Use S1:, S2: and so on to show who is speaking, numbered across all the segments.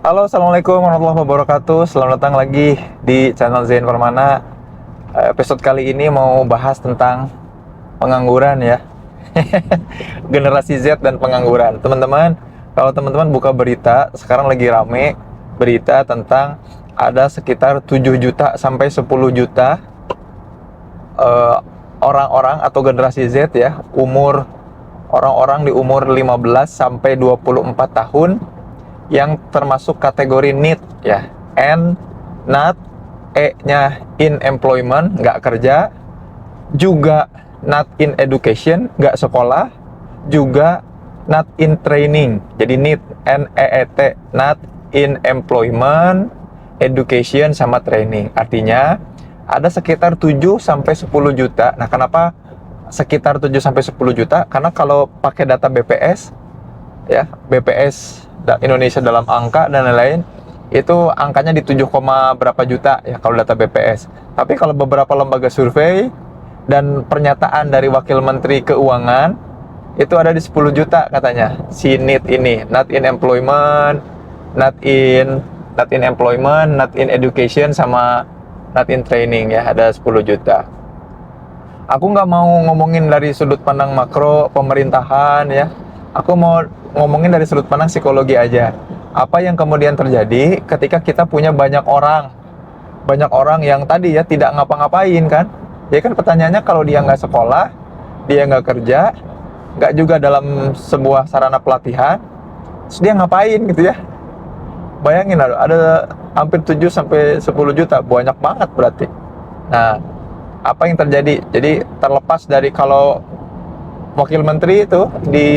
S1: Halo, assalamualaikum warahmatullahi wabarakatuh. Selamat datang lagi di channel Zain Permana. Episode kali ini mau bahas tentang pengangguran ya. Generasi Z dan pengangguran. Teman-teman, kalau teman-teman buka berita, sekarang lagi rame berita tentang ada sekitar 7 juta sampai 10 juta orang-orang atau generasi Z ya, orang-orang di umur 15 sampai 24 tahun yang termasuk kategori NEET ya. N, not, E-nya in employment, nggak kerja, juga not in education, nggak sekolah, juga not in training. Jadi NEET, N-E-E-T, not in employment, education, sama training. Artinya ada sekitar 7 sampai 10 juta. Nah, kenapa sekitar 7 sampai 10 juta? Karena kalau pakai data BPS ya, BPS Indonesia dalam angka dan lain-lain, itu angkanya di 7, berapa juta ya kalau data BPS. Tapi kalau beberapa lembaga survei dan pernyataan dari Wakil Menteri Keuangan, itu ada di 10 juta katanya si NEET ini, not in employment, not in employment, not in education, sama not in training ya, ada 10 juta. Aku nggak mau ngomongin dari sudut pandang makro pemerintahan ya. Aku mau ngomongin dari sudut pandang psikologi aja. Apa yang kemudian terjadi ketika kita punya banyak orang yang tadi ya tidak ngapa-ngapain kan? Ya kan pertanyaannya, kalau dia nggak sekolah, dia nggak kerja, nggak juga dalam sebuah sarana pelatihan, terus dia ngapain gitu ya? Bayangin ada hampir 7 sampai 10 juta, banyak banget berarti. Nah, apa yang terjadi? Jadi terlepas dari kalau Wakil Menteri itu di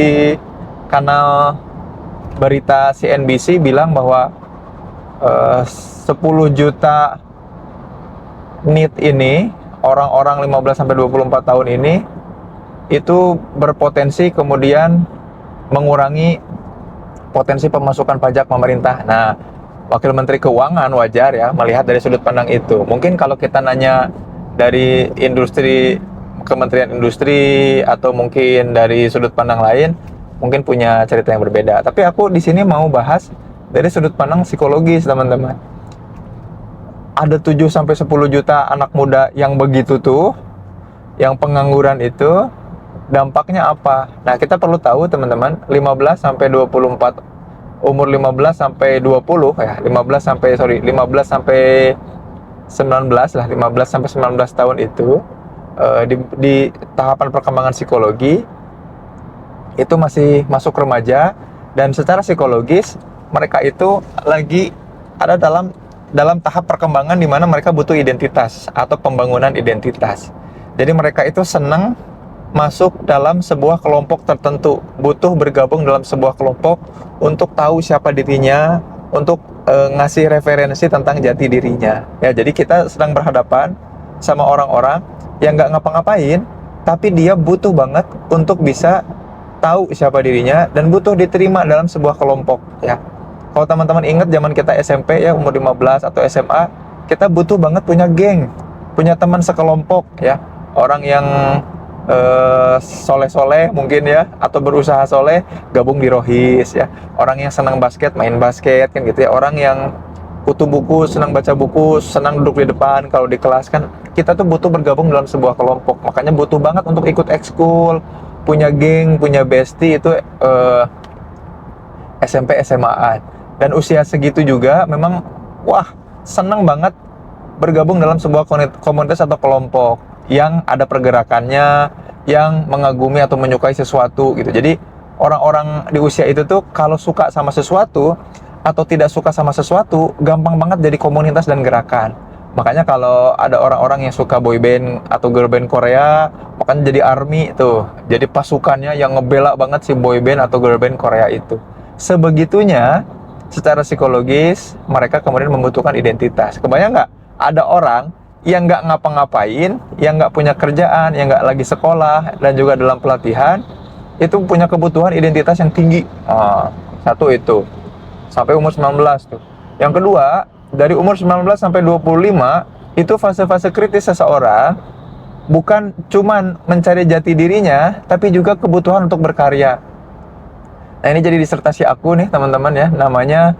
S1: kanal berita CNBC bilang bahwa 10 juta NEET ini, orang-orang 15 sampai 24 tahun ini, itu berpotensi kemudian mengurangi potensi pemasukan pajak pemerintah. Nah, Wakil Menteri Keuangan wajar ya melihat dari sudut pandang itu. Mungkin kalau kita nanya dari industri, Kementerian Industri, atau mungkin dari sudut pandang lain, mungkin punya cerita yang berbeda. Tapi aku di sini mau bahas dari sudut pandang psikologis, teman-teman. Ada 7 sampai 10 juta anak muda yang begitu tuh, yang pengangguran itu, dampaknya apa? Nah, kita perlu tahu, teman-teman, 15 sampai 24, umur 15 sampai 20 ya, 15 sampai 19 lah, 15 sampai 19 tahun itu, di tahapan perkembangan psikologi itu masih masuk remaja, dan secara psikologis mereka itu lagi ada dalam tahap perkembangan di mana mereka butuh identitas atau pembangunan identitas. Jadi mereka itu senang masuk dalam sebuah kelompok tertentu, butuh bergabung dalam sebuah kelompok untuk tahu siapa dirinya, untuk ngasih referensi tentang jati dirinya. Ya, jadi kita sedang berhadapan sama orang-orang yang nggak ngapa-ngapain, tapi dia butuh banget untuk bisa tahu siapa dirinya dan butuh diterima dalam sebuah kelompok ya. Kalau teman-teman ingat zaman kita SMP ya, umur 15 atau SMA, kita butuh banget punya geng, punya teman sekelompok ya. Orang yang soleh-soleh mungkin ya, atau berusaha soleh, gabung di Rohis ya. Orang yang senang basket, main basket kan gitu ya. Orang yang kutu buku, senang baca buku, senang duduk di depan kalau di kelas kan. Kita tuh butuh bergabung dalam sebuah kelompok. Makanya butuh banget untuk ikut ekskul, punya geng, punya bestie itu SMP SMA-an. Dan usia segitu juga memang wah, senang banget bergabung dalam sebuah komunitas atau kelompok yang ada pergerakannya, yang mengagumi atau menyukai sesuatu gitu. Jadi orang-orang di usia itu tuh kalau suka sama sesuatu atau tidak suka sama sesuatu, gampang banget jadi komunitas dan gerakan. Makanya kalau ada orang-orang yang suka boyband atau girlband Korea, makanya jadi ARMY tuh, jadi pasukannya yang ngebela banget si boyband atau girlband Korea itu. Sebegitunya secara psikologis mereka kemudian membutuhkan identitas. Kebayang nggak ada orang yang nggak ngapa-ngapain, yang nggak punya kerjaan, yang nggak lagi sekolah dan juga dalam pelatihan, itu punya kebutuhan identitas yang tinggi. Satu itu sampai umur 19 tuh. Yang kedua, dari umur 19 sampai 25 itu fase-fase kritis seseorang, bukan cuman mencari jati dirinya, tapi juga kebutuhan untuk berkarya. Nah, ini jadi disertasi aku nih teman-teman ya, namanya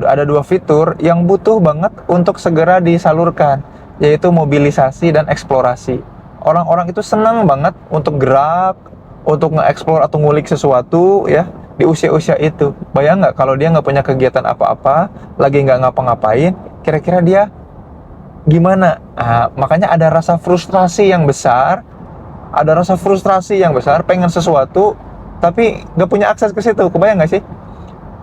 S1: ada dua fitur yang butuh banget untuk segera disalurkan, yaitu mobilisasi dan eksplorasi. Orang-orang itu senang banget untuk gerak, untuk nge-explore atau ngulik sesuatu ya di usia-usia itu. Bayang nggak kalau dia nggak punya kegiatan apa-apa, lagi nggak ngapa-ngapain, kira-kira dia gimana? Nah, makanya ada rasa frustrasi yang besar, pengen sesuatu, tapi nggak punya akses ke situ. Kebayang nggak sih?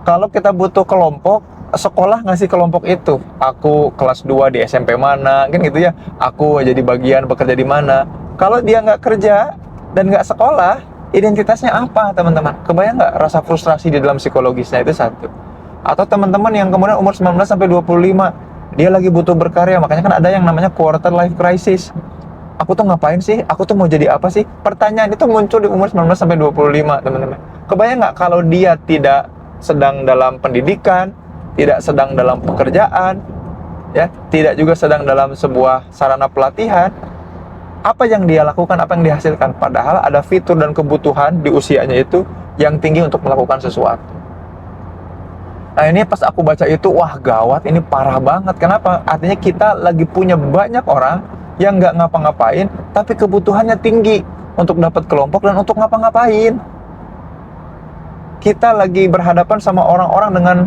S1: Kalau kita butuh kelompok, sekolah ngasih kelompok itu. Aku kelas 2 di SMP mana, kan gitu ya. Aku jadi bagian bekerja di mana. Kalau dia nggak kerja dan nggak sekolah, identitasnya apa, teman-teman? Kebayang nggak rasa frustrasi di dalam psikologisnya itu satu. Atau teman-teman yang kemudian umur 19 sampai 25, dia lagi butuh berkarya, makanya kan ada yang namanya quarter life crisis. Aku tuh ngapain sih? Aku tuh mau jadi apa sih? Pertanyaan itu muncul di umur 19 sampai 25, teman-teman. Kebayang nggak kalau dia tidak sedang dalam pendidikan, tidak sedang dalam pekerjaan, ya, tidak juga sedang dalam sebuah sarana pelatihan, apa yang dia lakukan, apa yang dihasilkan? Padahal ada fitur dan kebutuhan di usianya itu yang tinggi untuk melakukan sesuatu. Nah ini pas aku baca itu, wah gawat, ini parah banget. Kenapa? Artinya kita lagi punya banyak orang yang nggak ngapa-ngapain, tapi kebutuhannya tinggi untuk dapat kelompok dan untuk ngapa-ngapain. Kita lagi berhadapan sama orang-orang dengan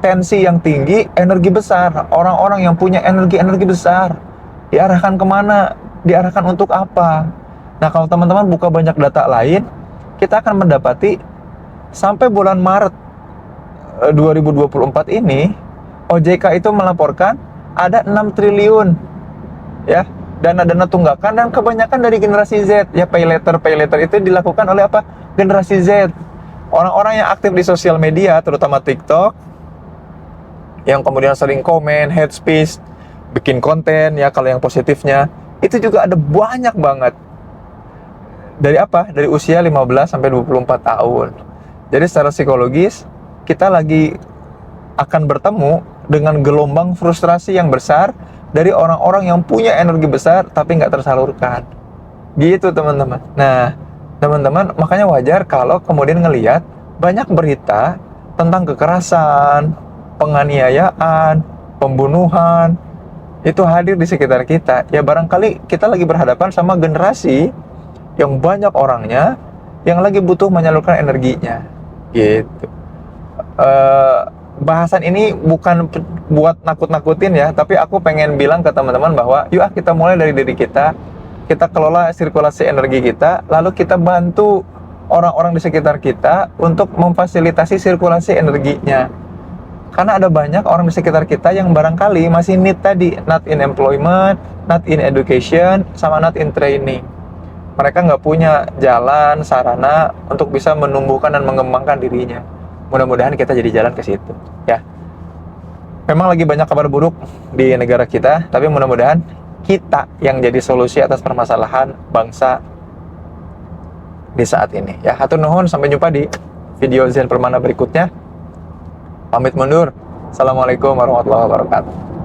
S1: tensi yang tinggi, energi besar. Orang-orang yang punya energi besar. Diarahkan kemana? Diarahkan untuk apa? Nah kalau teman-teman buka banyak data lain, kita akan mendapati sampai bulan Maret 2024 ini, OJK itu melaporkan ada 6 triliun ya dana tunggakan, dan kebanyakan dari generasi Z. Ya, pay later itu dilakukan oleh apa? Generasi Z. Orang-orang yang aktif di sosial media, terutama TikTok, yang kemudian sering komen, hate speech, bikin konten ya, kalau yang positifnya, itu juga ada banyak banget. Dari apa? Dari usia 15 sampai 24 tahun. Jadi secara psikologis, kita lagi akan bertemu dengan gelombang frustrasi yang besar dari orang-orang yang punya energi besar tapi nggak tersalurkan. Gitu teman-teman. Nah, teman-teman, makanya wajar kalau kemudian ngelihat banyak berita tentang kekerasan, penganiayaan, pembunuhan, itu hadir di sekitar kita. Ya barangkali kita lagi berhadapan sama generasi yang banyak orangnya yang lagi butuh menyalurkan energinya. Gitu. Bahasan ini bukan buat nakut-nakutin ya, tapi aku pengen bilang ke teman-teman bahwa yuk kita mulai dari diri kita kelola sirkulasi energi kita, lalu kita bantu orang-orang di sekitar kita untuk memfasilitasi sirkulasi energinya. Karena ada banyak orang di sekitar kita yang barangkali masih need tadi, not in employment, not in education, sama not in training. Mereka nggak punya jalan, sarana untuk bisa menumbuhkan dan mengembangkan dirinya. Mudah-mudahan kita jadi jalan ke situ, ya. Memang lagi banyak kabar buruk di negara kita, tapi mudah-mudahan kita yang jadi solusi atas permasalahan bangsa di saat ini. Ya, hatur nuhun, sampai jumpa di video Zen Permana berikutnya. Pamit mundur. Assalamualaikum warahmatullahi wabarakatuh.